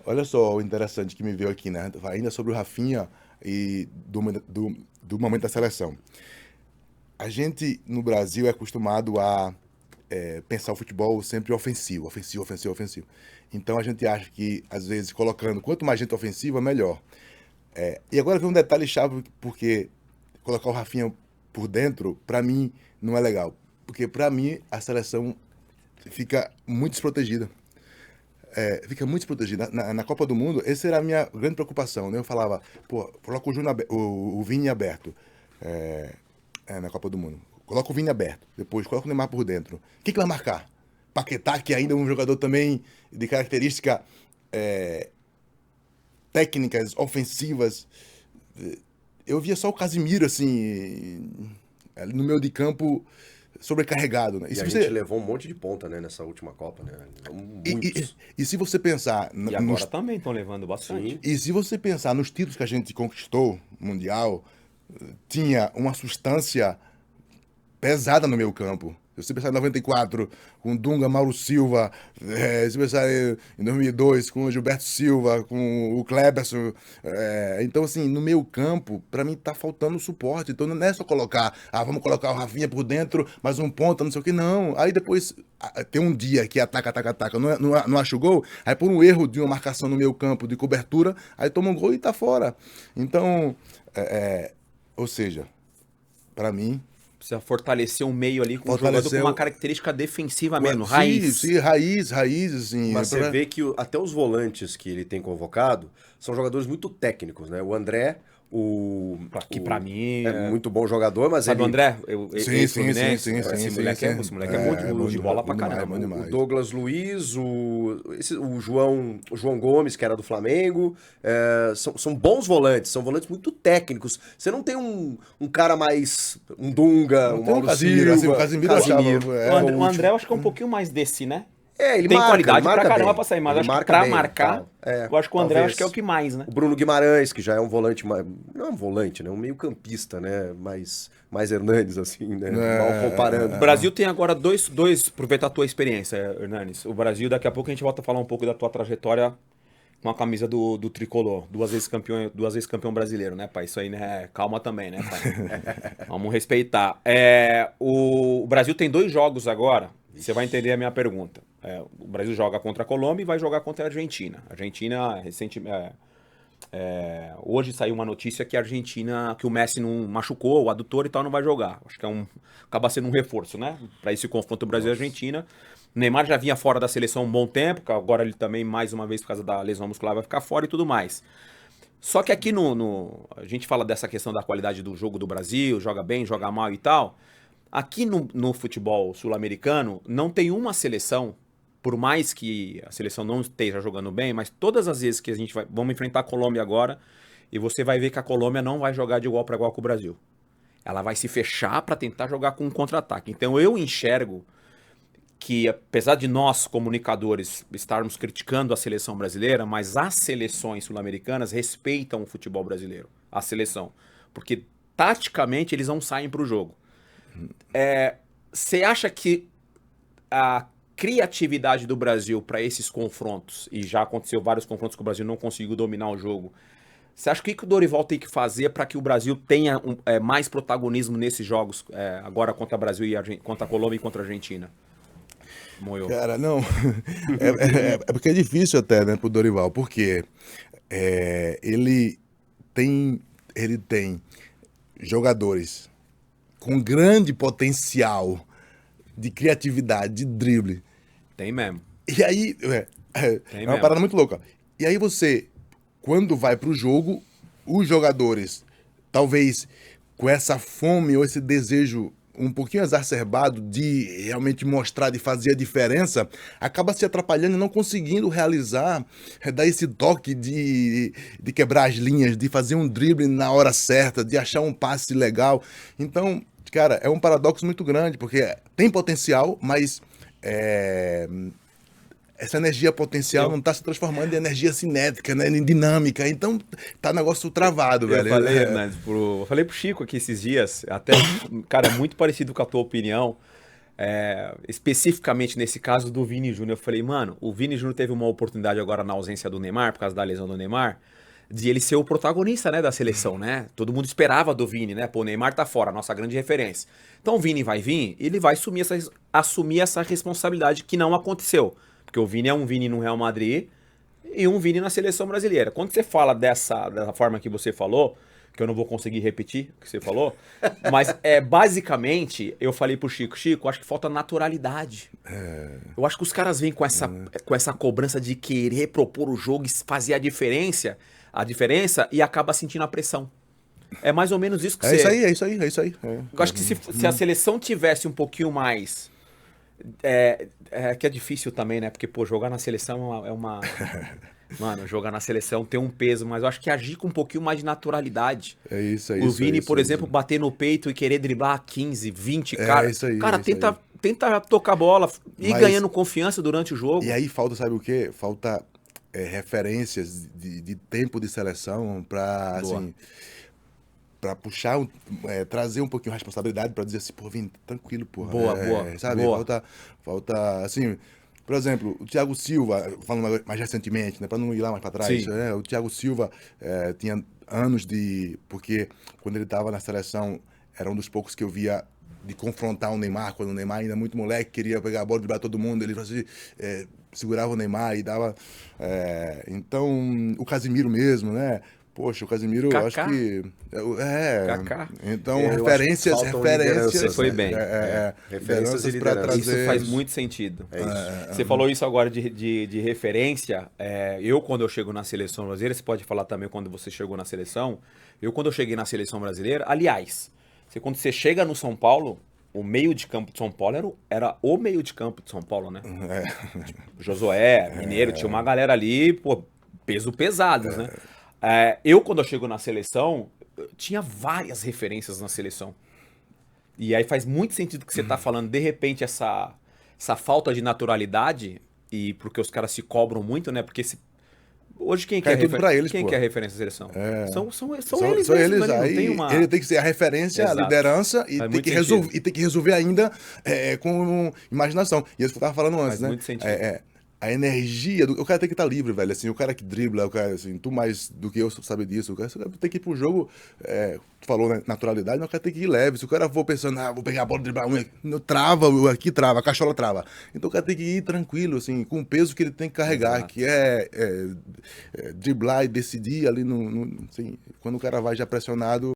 olha só o interessante que me veio aqui, né? Ainda sobre o Rafinha e do momento da seleção. A gente, no Brasil, é acostumado a pensar o futebol sempre ofensivo, ofensivo, ofensivo, ofensivo. Então a gente acha que, às vezes, colocando quanto mais gente ofensiva, melhor. E agora vem um detalhe chave, porque colocar o Rafinha por dentro, pra mim, não é legal. Porque pra mim, a seleção fica muito desprotegida. Fica muito desprotegida. Na Copa do Mundo, essa era a minha grande preocupação, né? Eu falava, pô, coloca o Vini aberto na Copa do Mundo. Coloca o Vini aberto. Depois, coloca o Neymar por dentro. Quem que vai marcar? Paquetá, que ainda é um jogador também de característica técnicas, ofensivas. Eu via só o Casimiro, assim, ali no meio de campo, sobrecarregado, né? E a gente levou um monte de ponta, né, nessa última Copa, né? Muitos. E se você pensar... E agora também estão levando bastante. Sim. E se você pensar nos títulos que a gente conquistou, mundial, tinha uma substância pesada no meio campo. Se você pensar em 94, com Dunga, Mauro Silva, se você pensar em 2002, com o Gilberto Silva, com o Kleberson. Então, assim, no meio campo, pra mim tá faltando suporte. Então não é só colocar, vamos colocar o Rafinha por dentro, mais um ponta, não sei o que, não. Aí depois tem um dia que ataca, não acha o gol, aí por um erro de uma marcação no meio campo, de cobertura, aí toma um gol e tá fora. Então, ou seja, pra mim... Precisa fortalecer um meio ali com um jogador com uma característica defensiva mesmo, raiz. Sim, raiz, assim. Mas você vê que até os volantes que ele tem convocado são jogadores muito técnicos, né? O André, que pra mim é muito bom jogador, mas sabe ele... o André? Sim. Esse moleque é bom de bola pra caramba. O Douglas Luiz, o João Gomes, que era do Flamengo, são bons volantes, são volantes muito técnicos. Você não tem um cara mais... um Dunga, um Mauro Silva... Assim, o Casimiro. O André eu acho que é um pouquinho mais desse, né? Ele tem marca, qualidade pra caramba bem. pra sair, mas ele acho que pra bem, marcar, eu acho que o André acho que é o que mais, né? O Bruno Guimarães, que já é um volante, não é um volante, né? Um meio campista, né? Mais Hernanes, assim, né? Mal comparando. O Brasil tem agora dois, aproveitar a tua experiência, Hernanes. O Brasil, daqui a pouco a gente volta a falar um pouco da tua trajetória com a camisa do Tricolor, duas vezes campeão brasileiro, né, pai? Isso aí, né? Calma também, né, pai? Vamos respeitar. O Brasil tem 2 jogos agora. Você vai entender a minha pergunta. O Brasil joga contra a Colômbia e vai jogar contra a Argentina. A Argentina, recentemente... hoje saiu uma notícia que a Argentina, que o Messi não machucou, o adutor e tal, não vai jogar. Acho que acaba sendo um reforço, né? Para esse confronto Brasil e Argentina. O Neymar já vinha fora da seleção há um bom tempo, agora ele também, mais uma vez, por causa da lesão muscular, vai ficar fora e tudo mais. Só que aqui a gente fala dessa questão da qualidade do jogo do Brasil, joga bem, joga mal e tal. Aqui no futebol sul-americano, não tem uma seleção, por mais que a seleção não esteja jogando bem, mas todas as vezes que vamos enfrentar a Colômbia agora, e você vai ver que a Colômbia não vai jogar de igual para igual com o Brasil. Ela vai se fechar para tentar jogar com um contra-ataque. Então eu enxergo que, apesar de nós, comunicadores, estarmos criticando a seleção brasileira, mas as seleções sul-americanas respeitam o futebol brasileiro, a seleção. Porque, taticamente, eles não saem para o jogo. Você acha que a criatividade do Brasil para esses confrontos, e já aconteceu vários confrontos que o Brasil não conseguiu dominar o jogo, você acha que o Dorival tem que fazer para que o Brasil tenha mais protagonismo nesses jogos, agora contra o Brasil e contra a Colômbia e contra a Argentina? Moiou. Cara, não. Porque é difícil até, né, pro Dorival, porque ele tem jogadores com grande potencial de criatividade, de drible. Tem mesmo. E aí, uma parada muito louca. E aí você, quando vai pro jogo, os jogadores, talvez com essa fome ou esse desejo um pouquinho exacerbado de realmente mostrar, de fazer a diferença, acaba se atrapalhando e não conseguindo realizar, dar esse toque de quebrar as linhas, de fazer um drible na hora certa, de achar um passe legal. Então, cara, é um paradoxo muito grande, porque tem potencial, mas essa energia potencial não está se transformando em energia cinética, né, em dinâmica. Então, tá negócio travado, velho. Eu falei pro Chico aqui esses dias, até, cara, muito parecido com a tua opinião. especificamente nesse caso do Vini Júnior, eu falei, mano, o Vini Júnior teve uma oportunidade agora na ausência do Neymar, por causa da lesão do Neymar, de ele ser o protagonista, né, da seleção, né? Todo mundo esperava do Vini, né? Pô, o Neymar tá fora, nossa grande referência. Então o Vini vai vir, ele vai assumir essa responsabilidade que não aconteceu. Porque o Vini é um Vini no Real Madrid e um Vini na seleção brasileira. Quando você fala dessa forma que você falou, que eu não vou conseguir repetir o que você falou, mas basicamente eu falei pro Chico, acho que falta naturalidade. Eu acho que os caras vêm com essa cobrança de querer propor o jogo e fazer a diferença e acaba sentindo a pressão. É mais ou menos isso que É isso aí. Eu acho que se a seleção tivesse um pouquinho mais... que é difícil também, né? Porque, pô, jogar na seleção é uma... Mano, jogar na seleção tem um peso, mas eu acho que agir com um pouquinho mais de naturalidade. É isso aí. O Vini, por exemplo, bater no peito e querer driblar 15, 20, cara. Isso aí, cara, isso aí. tenta tocar a bola e Mas- ganhando confiança durante o jogo. E aí falta, sabe o quê? Falta referências de tempo de seleção pra, Boa. assim, pra puxar, trazer um pouquinho de responsabilidade pra dizer assim, pô, Vini, tranquilo, porra. Boa, Sabe? boa. Falta, assim, por exemplo, o Thiago Silva, falando mais recentemente, né, pra não ir lá mais pra trás, Sim. o Thiago Silva tinha anos porque quando ele tava na seleção, era um dos poucos que eu via de confrontar o Neymar, quando o Neymar ainda muito moleque, queria pegar a bola e driblar todo mundo, ele fazia, segurava o Neymar e dava... então, o Casimiro mesmo, né? Poxa, o Casimiro, eu acho Kaká. que... Kaká. Então, Eu acho que referências... faltam lideranças, Você foi bem. Referências e pra lideranças. Isso trazer... faz muito sentido. É isso. Você falou isso agora de referência. Quando eu chego na seleção brasileira, você pode falar também quando você chegou na seleção. Quando eu cheguei na seleção brasileira, aliás, quando você chega no São Paulo, o meio de campo de São Paulo era o meio de campo de São Paulo, né? Josué, Mineiro, tinha uma galera ali, pô, peso pesados, né? Quando eu chego na seleção, tinha várias referências na seleção. E aí faz muito sentido o que você tá falando. De repente, essa falta de naturalidade, e porque os caras se cobram muito, né? Porque hoje quem Cai quer tudo pra eles, quem pô. quer referência da seleção? São eles São mesmo, eles, né? Não aí tem uma... ele tem que ser a referência, Exato. a liderança e Faz tem muito que, sentido. tem que resolver ainda com imaginação. E isso que eu tava falando antes, Faz né? muito sentido. A energia o cara tem que estar livre, velho. Assim, o cara que dribla, o cara, assim, tu mais do que eu sabe disso. O cara tem que ir pro jogo, tu falou, né, naturalidade, mas o cara tem que ir leve. Se o cara for pensando, vou pegar a bola, driblar trava, aqui trava, a cachola trava. Então o cara tem que ir tranquilo, assim, com o peso que ele tem que carregar, Exato. que driblar e decidir ali assim, quando o cara vai já pressionado,